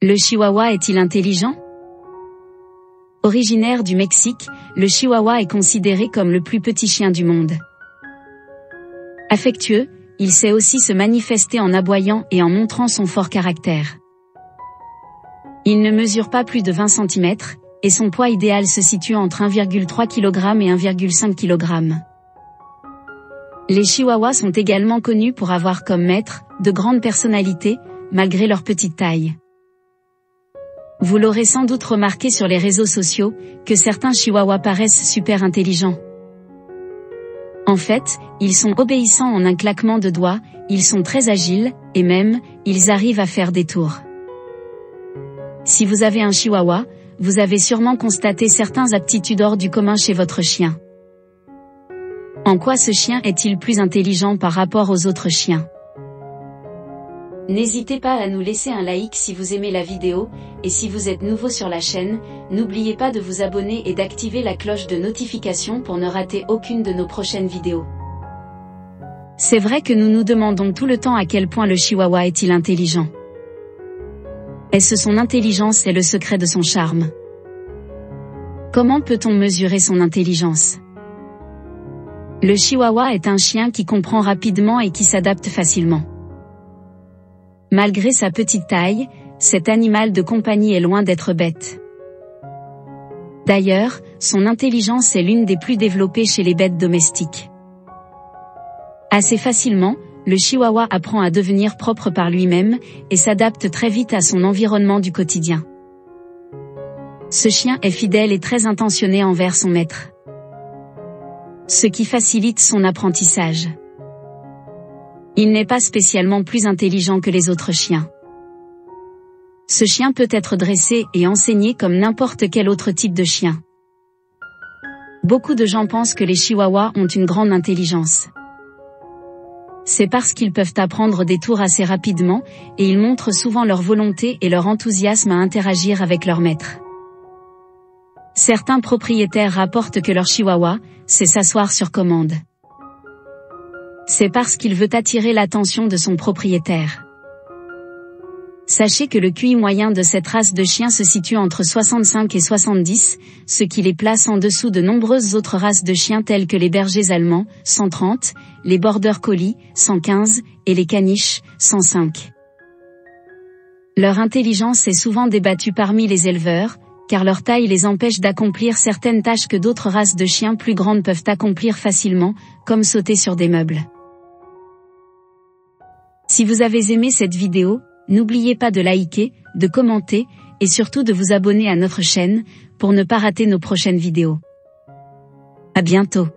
Le chihuahua est-il intelligent? Originaire du Mexique, le chihuahua est considéré comme le plus petit chien du monde. Affectueux, il sait aussi se manifester en aboyant et en montrant son fort caractère. Il ne mesure pas plus de 20 cm, et son poids idéal se situe entre 1,3 kg et 1,5 kg. Les chihuahuas sont également connus pour avoir comme maître de grandes personnalités, malgré leur petite taille. Vous l'aurez sans doute remarqué sur les réseaux sociaux, que certains chihuahuas paraissent super intelligents. En fait, ils sont obéissants en un claquement de doigts, ils sont très agiles, et même, ils arrivent à faire des tours. Si vous avez un chihuahua, vous avez sûrement constaté certaines aptitudes hors du commun chez votre chien. En quoi ce chien est-il plus intelligent par rapport aux autres chiens? N'hésitez pas à nous laisser un like si vous aimez la vidéo, et si vous êtes nouveau sur la chaîne, n'oubliez pas de vous abonner et d'activer la cloche de notification pour ne rater aucune de nos prochaines vidéos. C'est vrai que nous nous demandons tout le temps à quel point le chihuahua est-il intelligent. Est-ce son intelligence est le secret de son charme? Comment peut-on mesurer son intelligence? Le chihuahua est un chien qui comprend rapidement et qui s'adapte facilement. Malgré sa petite taille, cet animal de compagnie est loin d'être bête. D'ailleurs, son intelligence est l'une des plus développées chez les bêtes domestiques. Assez facilement, le chihuahua apprend à devenir propre par lui-même, et s'adapte très vite à son environnement du quotidien. Ce chien est fidèle et très intentionné envers son maître, ce qui facilite son apprentissage. Il n'est pas spécialement plus intelligent que les autres chiens. Ce chien peut être dressé et enseigné comme n'importe quel autre type de chien. Beaucoup de gens pensent que les chihuahuas ont une grande intelligence. C'est parce qu'ils peuvent apprendre des tours assez rapidement, et ils montrent souvent leur volonté et leur enthousiasme à interagir avec leur maître. Certains propriétaires rapportent que leur chihuahua sait s'asseoir sur commande. C'est parce qu'il veut attirer l'attention de son propriétaire. Sachez que le QI moyen de cette race de chiens se situe entre 65 et 70, ce qui les place en dessous de nombreuses autres races de chiens telles que les bergers allemands, 130, les border collies, 115, et les caniches, 105. Leur intelligence est souvent débattue parmi les éleveurs, car leur taille les empêche d'accomplir certaines tâches que d'autres races de chiens plus grandes peuvent accomplir facilement, comme sauter sur des meubles. Si vous avez aimé cette vidéo, n'oubliez pas de liker, de commenter, et surtout de vous abonner à notre chaîne, pour ne pas rater nos prochaines vidéos. À bientôt.